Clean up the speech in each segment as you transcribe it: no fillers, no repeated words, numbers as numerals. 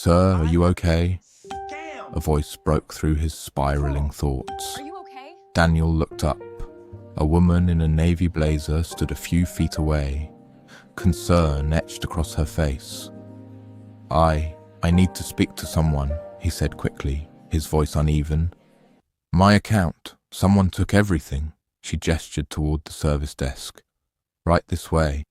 Sir, are you okay? A voice broke through his spiraling thoughts. Are you okay? Daniel looked up. A woman in a navy blazer stood a few feet away, concern etched across her face. I need to speak to someone, he said quickly, his voice uneven. My account. Someone took everything. She gestured toward the service desk. Right this way.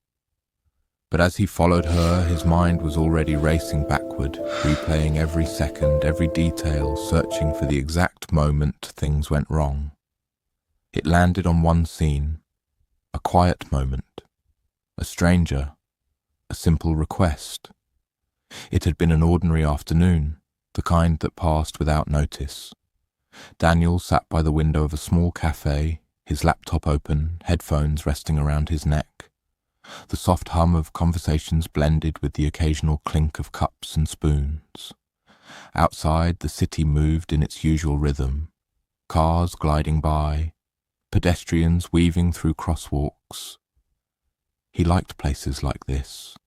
But as he followed her, his mind was already racing backward, replaying every second, every detail, searching for the exact moment things went wrong. It landed on one scene, a quiet moment, a stranger, a simple request. It had been an ordinary afternoon, the kind that passed without notice. Daniel sat by the window of a small cafe, his laptop open, headphones resting around his neck. The soft hum of conversations blended with the occasional clink of cups and spoons. Outside, the city moved in its usual rhythm. Cars gliding by, pedestrians weaving through crosswalks. He liked places like this,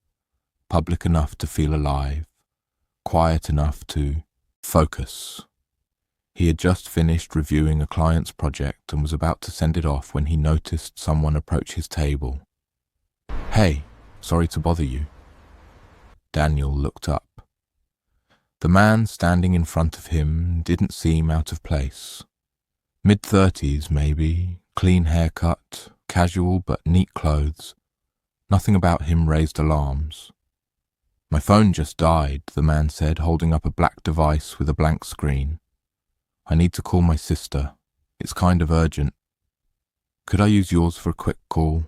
public enough to feel alive, quiet enough to focus. He had just finished reviewing a client's project and was about to send it off when he noticed someone approach his table. Hey, sorry to bother you. Daniel looked up. The man standing in front of him didn't seem out of place. Mid-30s, maybe, clean haircut, casual but neat clothes. Nothing about him raised alarms. My phone just died, the man said, holding up a black device with a blank screen. I need to call my sister. It's kind of urgent. Could I use yours for a quick call?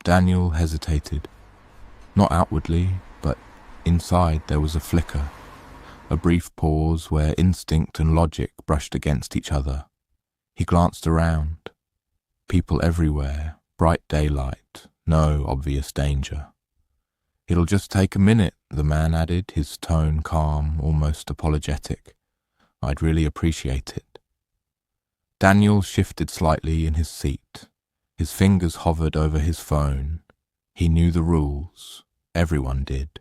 Daniel hesitated. Not outwardly, but inside there was a flicker, a brief pause where instinct and logic brushed against each other. He glanced around. People everywhere, bright daylight, no obvious danger. It'll just take a minute, the man added, his tone calm, almost apologetic. I'd really appreciate it. Daniel shifted slightly in his seat. His fingers hovered over his phone. He knew the rules. Everyone did.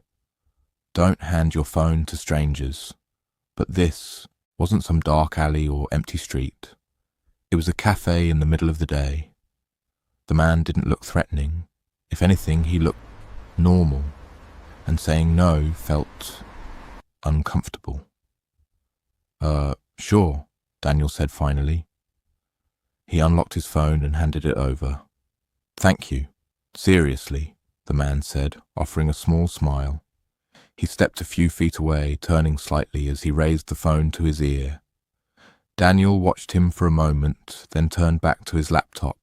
Don't hand your phone to strangers. But this wasn't some dark alley or empty street. It was a cafe in the middle of the day. The man didn't look threatening. If anything, he looked normal, and saying no felt uncomfortable. Sure, Daniel said finally. He unlocked his phone and handed it over. Thank you. Seriously, the man said, offering a small smile. He stepped a few feet away, turning slightly as he raised the phone to his ear. Daniel watched him for a moment, then turned back to his laptop.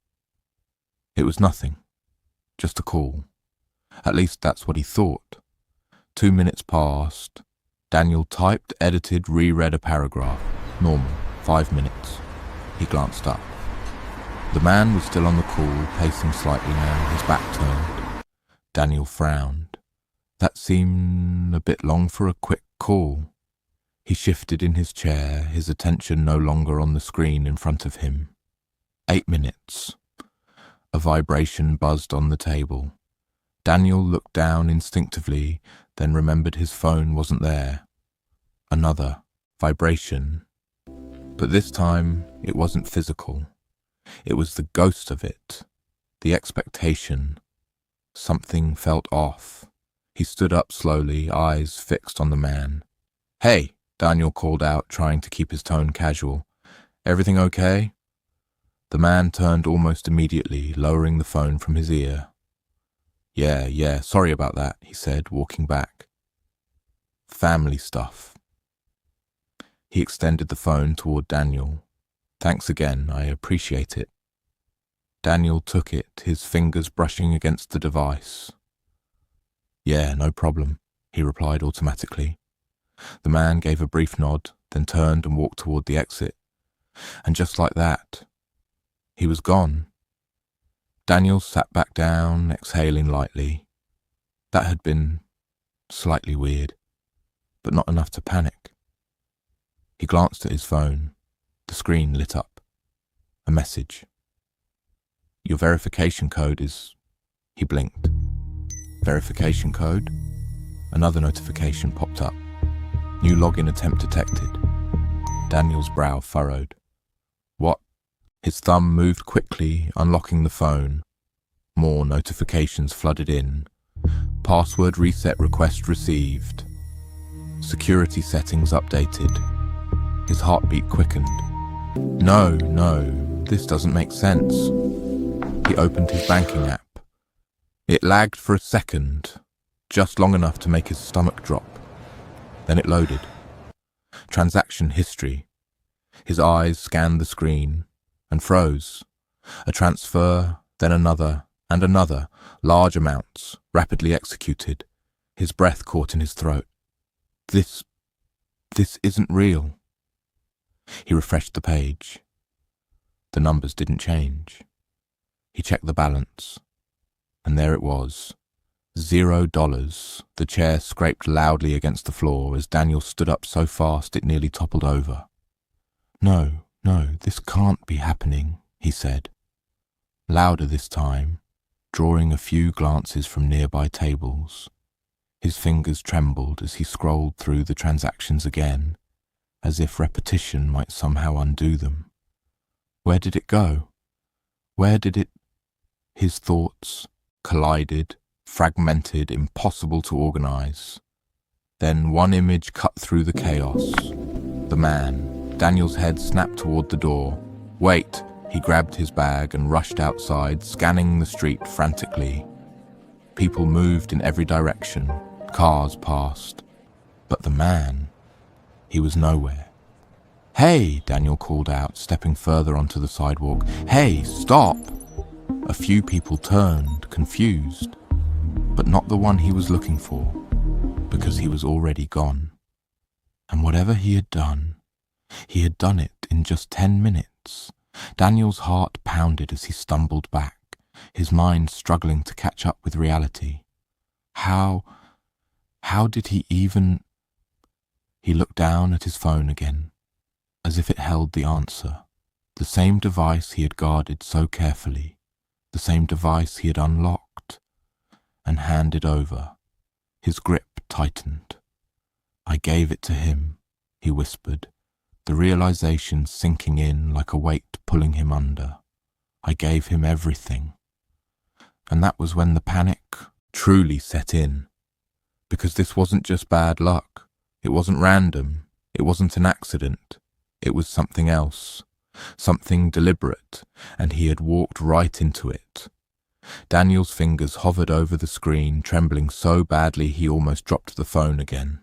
It was nothing. Just a call. At least that's what he thought. 2 minutes passed. Daniel typed, edited, reread a paragraph. Normal. 5 minutes. He glanced up. The man was still on the call, pacing slightly now, his back turned. Daniel frowned. That seemed a bit long for a quick call. He shifted in his chair, his attention no longer on the screen in front of him. 8 minutes. A vibration buzzed on the table. Daniel looked down instinctively, then remembered his phone wasn't there. Another vibration. But this time, it wasn't physical. It was the ghost of it, the expectation. Something felt off. He stood up slowly, eyes fixed on the man. Hey, Daniel called out, trying to keep his tone casual. Everything okay? The man turned almost immediately, lowering the phone from his ear. Yeah, sorry about that, he said, walking back. Family stuff. He extended the phone toward Daniel. Thanks again, I appreciate it. Daniel took it, his fingers brushing against the device. Yeah, no problem, he replied automatically. The man gave a brief nod, then turned and walked toward the exit. And just like that, he was gone. Daniel sat back down, exhaling lightly. That had been slightly weird, but not enough to panic. He glanced at his phone. The screen lit up. A message. Your verification code is... He blinked. Verification code? Another notification popped up. New login attempt detected. Daniel's brow furrowed. What? His thumb moved quickly, unlocking the phone. More notifications flooded in. Password reset request received. Security settings updated. His heartbeat quickened. No, this doesn't make sense. He opened his banking app. It lagged for a second, just long enough to make his stomach drop. Then it loaded. Transaction history. His eyes scanned the screen and froze. A transfer, then another, and another, large amounts, rapidly executed. His breath caught in his throat. This isn't real. He refreshed the page. The numbers didn't change. He checked the balance, and there it was. $0. The chair scraped loudly against the floor as Daniel stood up so fast it nearly toppled over. No, this can't be happening, he said. Louder this time, drawing a few glances from nearby tables. His fingers trembled as he scrolled through the transactions again, as if repetition might somehow undo them. Where did it go? Where did it... His thoughts collided, fragmented, impossible to organize. Then one image cut through the chaos. The man. Daniel's head snapped toward the door. Wait! He grabbed his bag and rushed outside, scanning the street frantically. People moved in every direction. Cars passed. But the man, he was nowhere. Hey, Daniel called out, stepping further onto the sidewalk. Hey, stop! A few people turned, confused, but not the one he was looking for, because he was already gone. And whatever he had done it in just 10 minutes. Daniel's heart pounded as he stumbled back, his mind struggling to catch up with reality. How did he even... He looked down at his phone again, as if it held the answer. The same device he had guarded so carefully, the same device he had unlocked and handed over. His grip tightened. I gave it to him, he whispered, the realization sinking in like a weight pulling him under. I gave him everything. And that was when the panic truly set in. Because this wasn't just bad luck. It wasn't random. It wasn't an accident. It was something else. Something deliberate, and he had walked right into it. Daniel's fingers hovered over the screen, trembling so badly he almost dropped the phone again.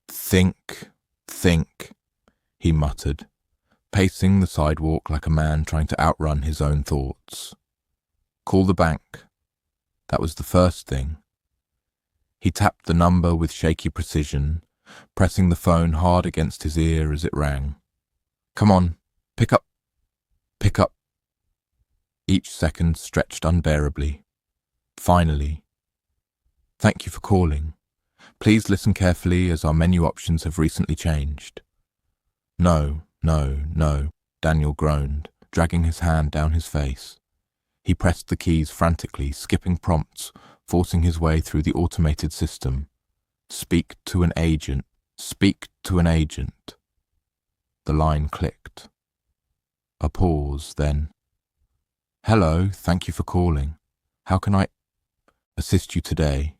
Think, he muttered, pacing the sidewalk like a man trying to outrun his own thoughts. Call the bank. That was the first thing. He tapped the number with shaky precision, pressing the phone hard against his ear as it rang. Come on, pick up. Each second stretched unbearably. Finally. Thank you for calling. Please listen carefully as our menu options have recently changed. No, Daniel groaned, dragging his hand down his face. He pressed the keys frantically, skipping prompts, forcing his way through the automated system. Speak to an agent. The line clicked. A pause, then. Hello, thank you for calling. How can I assist you today?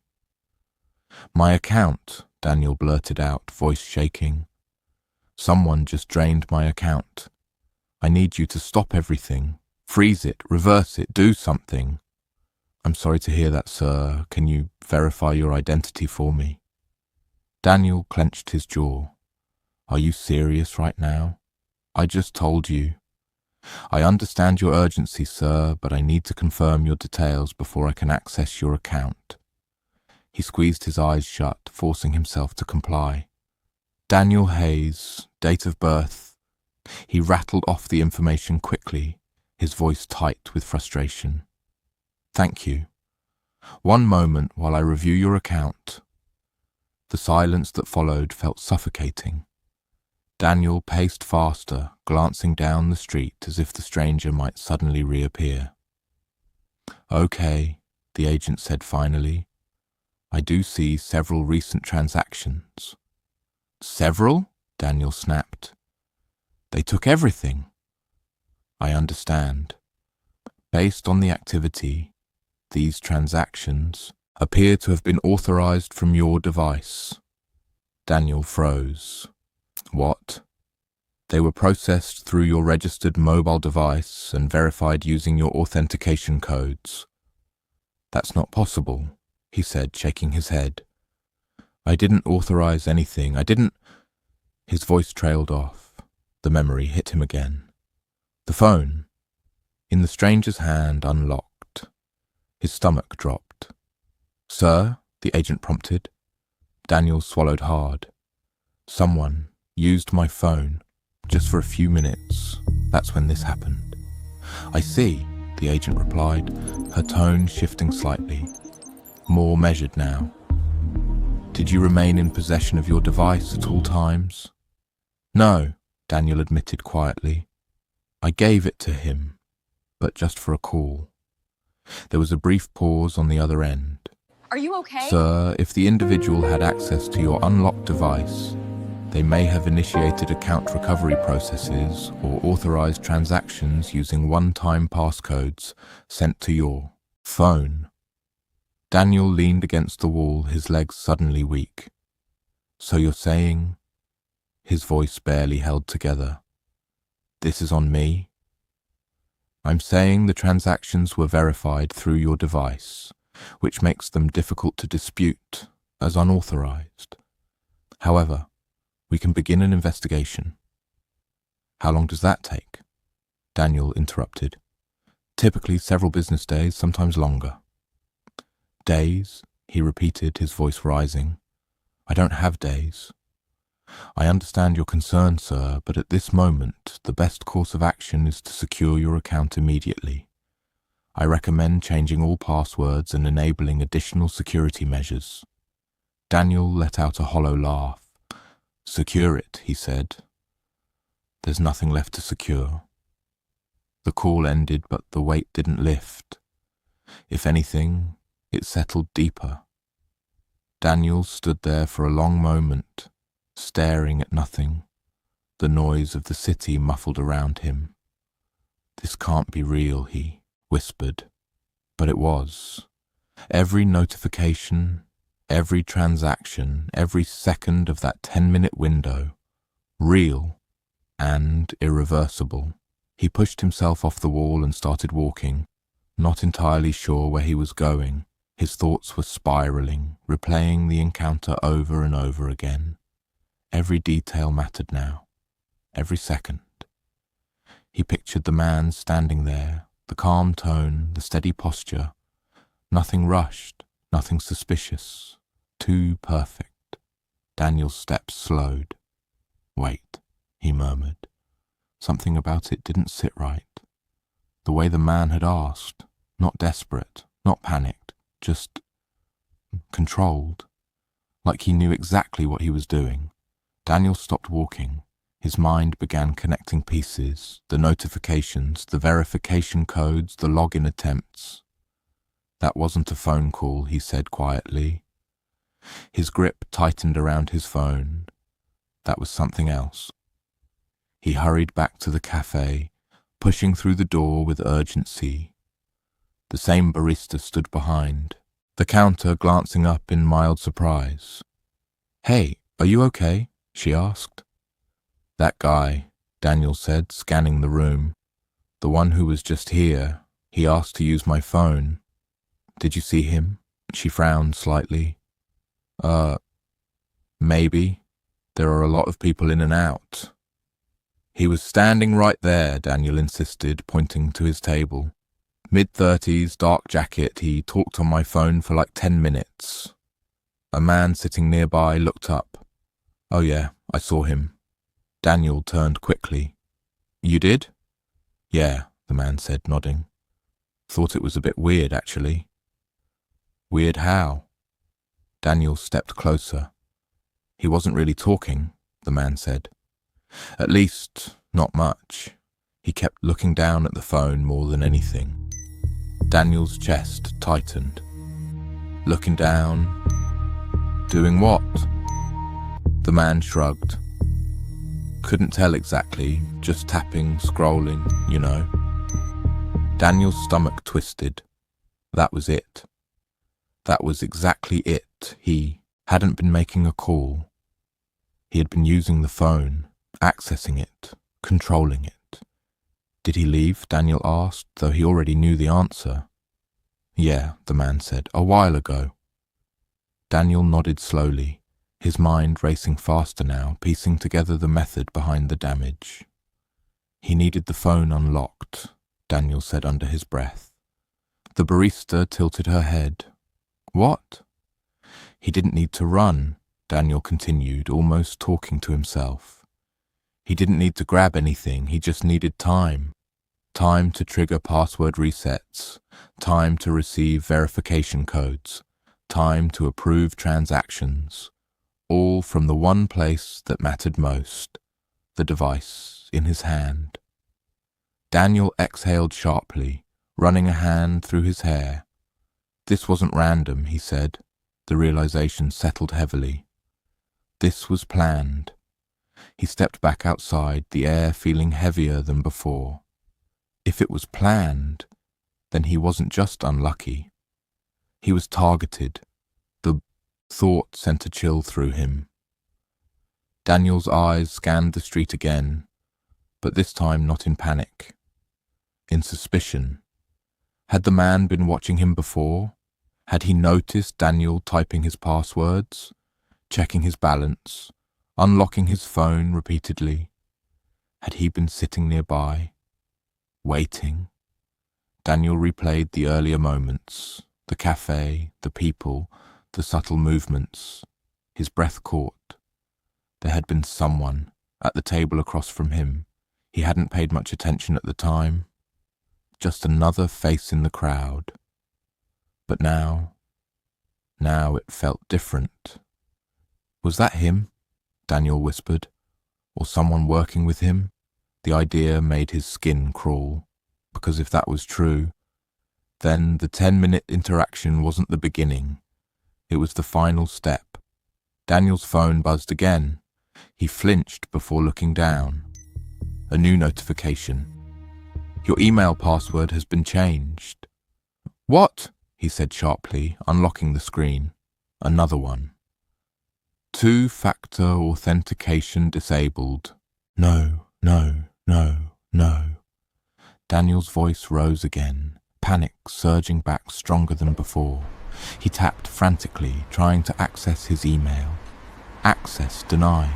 My account, Daniel blurted out, voice shaking. Someone just drained my account. I need you to stop everything. Freeze it, reverse it, do something. I'm sorry to hear that, sir. Can you verify your identity for me? Daniel clenched his jaw. Are you serious right now? I just told you. I understand your urgency, sir, but I need to confirm your details before I can access your account. He squeezed his eyes shut, forcing himself to comply. Daniel Hayes, date of birth. He rattled off the information quickly, his voice tight with frustration. Thank you. One moment while I review your account. The silence that followed felt suffocating. Daniel paced faster, glancing down the street as if the stranger might suddenly reappear. Okay, the agent said finally. I do see several recent transactions. Several? Daniel snapped. They took everything. I understand. Based on the activity, these transactions appear to have been authorized from your device. Daniel froze. What? They were processed through your registered mobile device and verified using your authentication codes. That's not possible, he said, shaking his head. I didn't authorize anything. I didn't... His voice trailed off. The memory hit him again. The phone, in the stranger's hand, unlocked. His stomach dropped. Sir, the agent prompted. Daniel swallowed hard. Someone used my phone just for a few minutes. That's when this happened. I see, the agent replied, her tone shifting slightly. More measured now. Did you remain in possession of your device at all times? No, Daniel admitted quietly. I gave it to him, but just for a call. There was a brief pause on the other end. Are you okay? Sir, if the individual had access to your unlocked device, they may have initiated account recovery processes or authorized transactions using one-time passcodes sent to your phone. Daniel leaned against the wall, his legs suddenly weak. So you're saying... His voice barely held together. This is on me? I'm saying the transactions were verified through your device, which makes them difficult to dispute as unauthorized. However, we can begin an investigation. How long does that take? Daniel interrupted. Typically several business days, sometimes longer. Days, he repeated, his voice rising. I don't have days. I understand your concern, sir, but at this moment, the best course of action is to secure your account immediately. I recommend changing all passwords and enabling additional security measures. Daniel let out a hollow laugh. Secure it, he said. There's nothing left to secure. The call ended, but the weight didn't lift. If anything, it settled deeper. Daniel stood there for a long moment, staring at nothing, the noise of the city muffled around him. This can't be real, he whispered. But it was. Every notification, every transaction, every second of that 10-minute window, real and irreversible. He pushed himself off the wall and started walking, not entirely sure where he was going. His thoughts were spiraling, replaying the encounter over and over again. Every detail mattered now, every second. He pictured the man standing there, the calm tone, the steady posture. Nothing rushed, nothing suspicious. Too perfect. Daniel's steps slowed. Wait, he murmured. Something about it didn't sit right. The way the man had asked, not desperate, not panicked, just controlled, like he knew exactly what he was doing. Daniel stopped walking. His mind began connecting pieces, the notifications, the verification codes, the login attempts. That wasn't a phone call, he said quietly. His grip tightened around his phone. That was something else. He hurried back to the cafe, pushing through the door with urgency. The same barista stood behind, the counter glancing up in mild surprise. Hey, are you okay? She asked. That guy, Daniel said, scanning the room. The one who was just here. He asked to use my phone. Did you see him? She frowned slightly. Maybe. There are a lot of people in and out. He was standing right there, Daniel insisted, pointing to his table. Mid-30s, dark jacket, he talked on my phone for like 10 minutes. A man sitting nearby looked up. Oh yeah, I saw him. Daniel turned quickly. You did? Yeah, the man said, nodding. Thought it was a bit weird, actually. Weird how? Daniel stepped closer. He wasn't really talking, the man said. At least, not much. He kept looking down at the phone more than anything. Daniel's chest tightened. Looking down. Doing what? The man shrugged. Couldn't tell exactly, just tapping, scrolling, you know. Daniel's stomach twisted. That was it. That was exactly it. He hadn't been making a call. He had been using the phone, accessing it, controlling it. Did he leave? Daniel asked, though he already knew the answer. Yeah, the man said, a while ago. Daniel nodded slowly, his mind racing faster now, piecing together the method behind the damage. He needed the phone unlocked, Daniel said under his breath. The barista tilted her head. What? He didn't need to run, Daniel continued, almost talking to himself. He didn't need to grab anything, he just needed time. Time to trigger password resets, time to receive verification codes, time to approve transactions, all from the one place that mattered most, the device in his hand. Daniel exhaled sharply, running a hand through his hair. This wasn't random, he said. The realization settled heavily. This was planned. He stepped back outside, the air feeling heavier than before. If it was planned, then he wasn't just unlucky. He was targeted. The thought sent a chill through him. Daniel's eyes scanned the street again, but this time not in panic. In suspicion. Had the man been watching him before? Had he noticed Daniel typing his passwords, checking his balance, unlocking his phone repeatedly? Had he been sitting nearby, waiting? Daniel replayed the earlier moments, the cafe, the people, the subtle movements. His breath caught. There had been someone at the table across from him. He hadn't paid much attention at the time. Just another face in the crowd. But now it felt different. Was that him? Daniel whispered. Or someone working with him? The idea made his skin crawl, because if that was true, then the 10-minute interaction wasn't the beginning. It was the final step. Daniel's phone buzzed again. He flinched before looking down. A new notification. Your email password has been changed. What? He said sharply, unlocking the screen. Another one. Two-factor authentication disabled. No. Daniel's voice rose again, panic surging back stronger than before. He tapped frantically, trying to access his email. Access denied.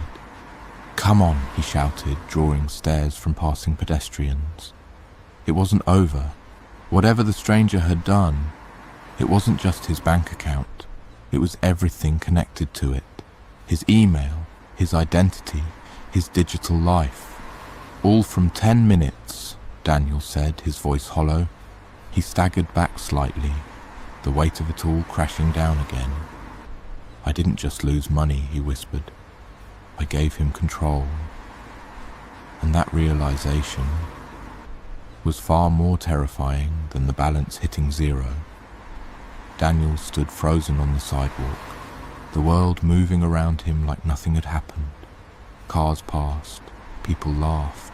Come on, he shouted, drawing stares from passing pedestrians. It wasn't over. Whatever the stranger had done, it wasn't just his bank account. It was everything connected to it. His email, his identity, his digital life. All from 10 minutes, Daniel said, his voice hollow. He staggered back slightly, the weight of it all crashing down again. I didn't just lose money, he whispered. I gave him control. And that realization was far more terrifying than the balance hitting zero. Daniel stood frozen on the sidewalk, the world moving around him like nothing had happened. Cars passed, people laughed,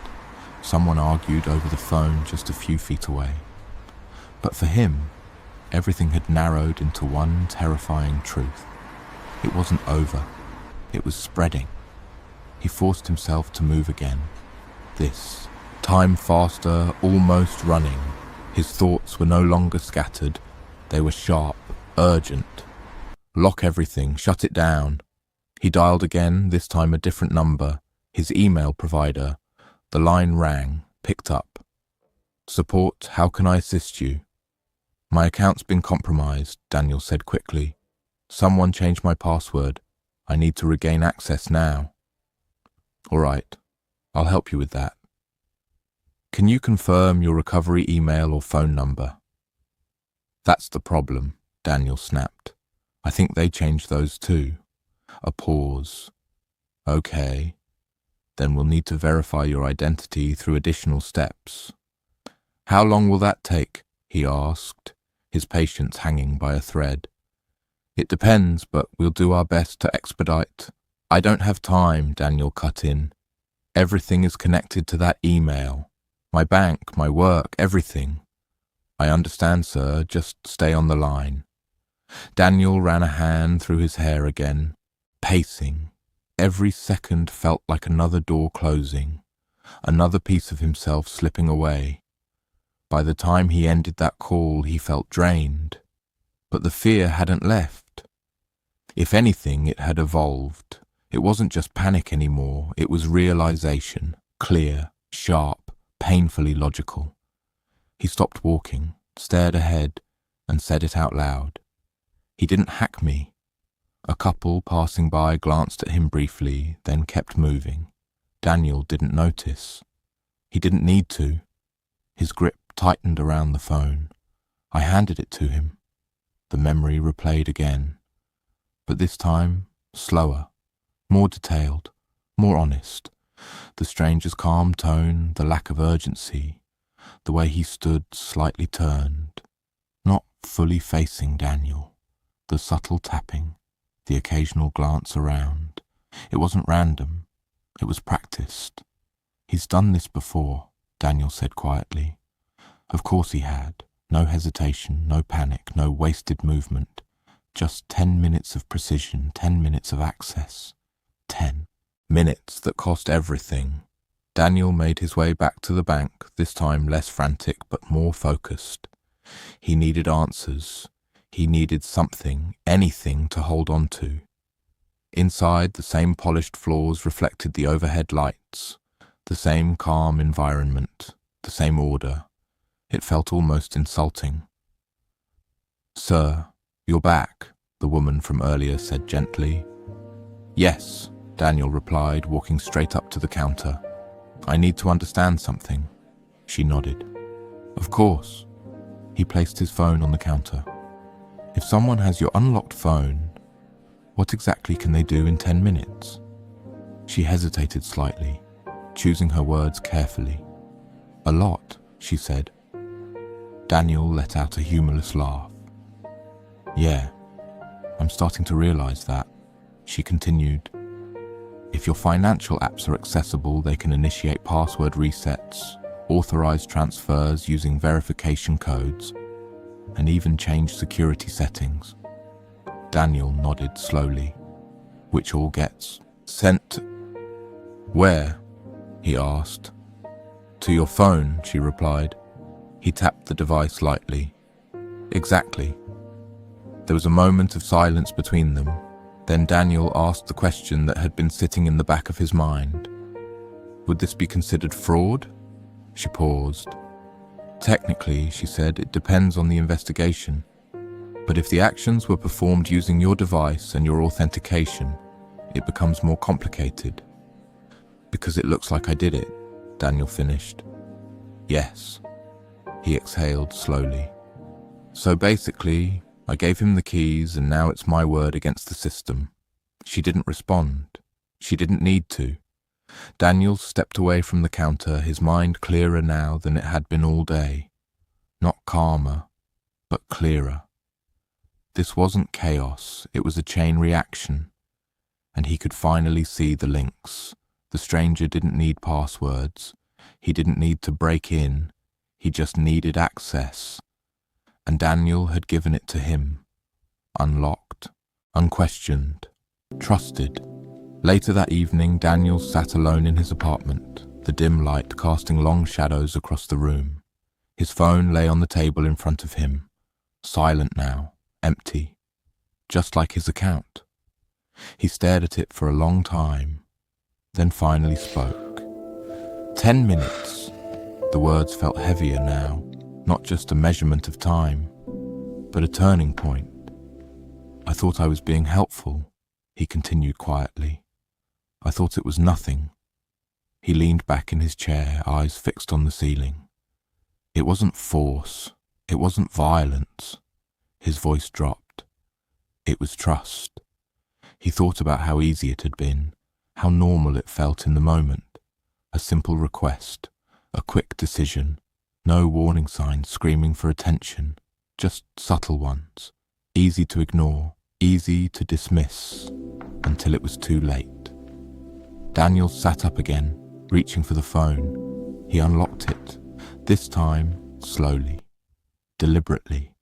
someone argued over the phone just a few feet away. But for him, everything had narrowed into one terrifying truth. It wasn't over, it was spreading. He forced himself to move again. This, time faster, almost running. His thoughts were no longer scattered. They were sharp, urgent. Lock everything, shut it down. He dialed again, this time a different number, his email provider. The line rang, picked up. Support, how can I assist you? My account's been compromised, Daniel said quickly. Someone changed my password. I need to regain access now. All right, I'll help you with that. Can you confirm your recovery email or phone number? That's the problem, Daniel snapped. I think they changed those too. A pause. Okay. Then we'll need to verify your identity through additional steps. How long will that take? He asked, his patience hanging by a thread. It depends, but we'll do our best to expedite. I don't have time, Daniel cut in. Everything is connected to that email. My bank, my work, everything. I understand, sir. Just stay on the line. Daniel ran a hand through his hair again, pacing. Every second felt like another door closing, another piece of himself slipping away. By the time he ended that call, he felt drained. But the fear hadn't left. If anything, it had evolved. It wasn't just panic anymore, it was realization, clear, sharp, painfully logical. He stopped walking, stared ahead, and said it out loud. He didn't hack me. A couple passing by glanced at him briefly, then kept moving. Daniel didn't notice. He didn't need to. His grip tightened around the phone. I handed it to him. The memory replayed again, but this time slower, more detailed, more honest. The stranger's calm tone, the lack of urgency, the way he stood slightly turned, not fully facing Daniel, the subtle tapping, the occasional glance around. It wasn't random, it was practiced. He's done this before, Daniel said quietly. Of course he had. No hesitation, no panic, no wasted movement. Just 10 minutes of precision, 10 minutes of access. 10 minutes that cost everything. Daniel made his way back to the bank, this time less frantic but more focused. He needed answers. He needed something, anything to hold on to. Inside, the same polished floors reflected the overhead lights, the same calm environment, the same order. It felt almost insulting. "Sir, you're back," the woman from earlier said gently. "Yes," Daniel replied, walking straight up to the counter. "I need to understand something." She nodded. "Of course." He placed his phone on the counter. "If someone has your unlocked phone, what exactly can they do in 10 minutes? She hesitated slightly, choosing her words carefully. "A lot," she said. Daniel let out a humorless laugh. "Yeah, I'm starting to realize that," she continued. "If your financial apps are accessible, they can initiate password resets, authorize transfers using verification codes, and even change security settings." Daniel nodded slowly. "Which all gets sent where?" he asked. "To your phone," she replied. He tapped the device lightly. "Exactly." There was a moment of silence between them. Then Daniel asked the question that had been sitting in the back of his mind. "Would this be considered fraud?" She paused. "Technically," she said, "it depends on the investigation. But if the actions were performed using your device and your authentication, it becomes more complicated." "Because it looks like I did it," Daniel finished. "Yes." He exhaled slowly. "So basically, I gave him the keys and now it's my word against the system." She didn't respond. She didn't need to. Daniel stepped away from the counter, his mind clearer now than it had been all day. Not calmer, but clearer. This wasn't chaos, it was a chain reaction. And he could finally see the links. The stranger didn't need passwords. He didn't need to break in. He just needed access. And Daniel had given it to him. Unlocked, unquestioned, trusted. Later that evening, Daniel sat alone in his apartment, the dim light casting long shadows across the room. His phone lay on the table in front of him, silent now, empty, just like his account. He stared at it for a long time, then finally spoke. 10 minutes. The words felt heavier now, not just a measurement of time, but a turning point. "I thought I was being helpful," he continued quietly. "I thought it was nothing." He leaned back in his chair, eyes fixed on the ceiling. "It wasn't force. It wasn't violence." His voice dropped. "It was trust." He thought about how easy it had been, how normal it felt in the moment. A simple request, a quick decision, no warning signs screaming for attention, just subtle ones, easy to ignore, easy to dismiss, until it was too late. Daniel sat up again, reaching for the phone. He unlocked it, this time slowly, deliberately,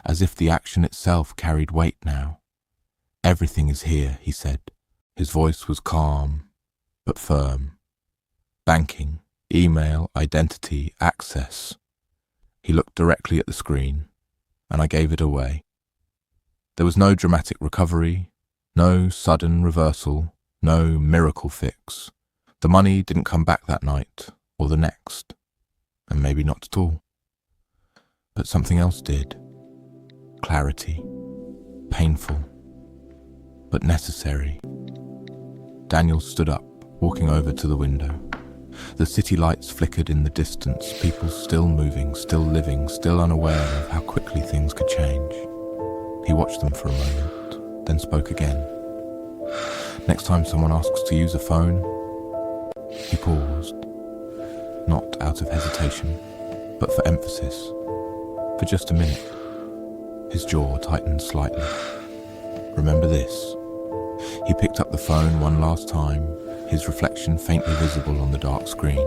as if the action itself carried weight now. "Everything is here," he said. His voice was calm, but firm. "Banking, email, identity, access." He looked directly at the screen, and I gave it away. There was no dramatic recovery, no sudden reversal, no miracle fix. The money didn't come back that night, or the next, and maybe not at all. But something else did. Clarity. Painful, but necessary. Daniel stood up, walking over to the window. The city lights flickered in the distance, people still moving, still living, still unaware of how quickly things could change. He watched them for a moment, then spoke again. "Next time someone asks to use a phone..." He paused, not out of hesitation, but for emphasis. For just a minute. His jaw tightened slightly. "Remember this." He picked up the phone one last time, his reflection faintly visible on the dark screen.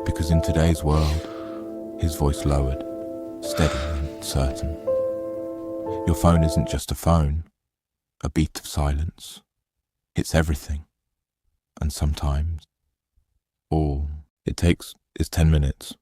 Because in today's world, his voice lowered, steady and certain. Your phone isn't just a phone, a beat of silence. It's everything. And sometimes, all it takes is 10 minutes.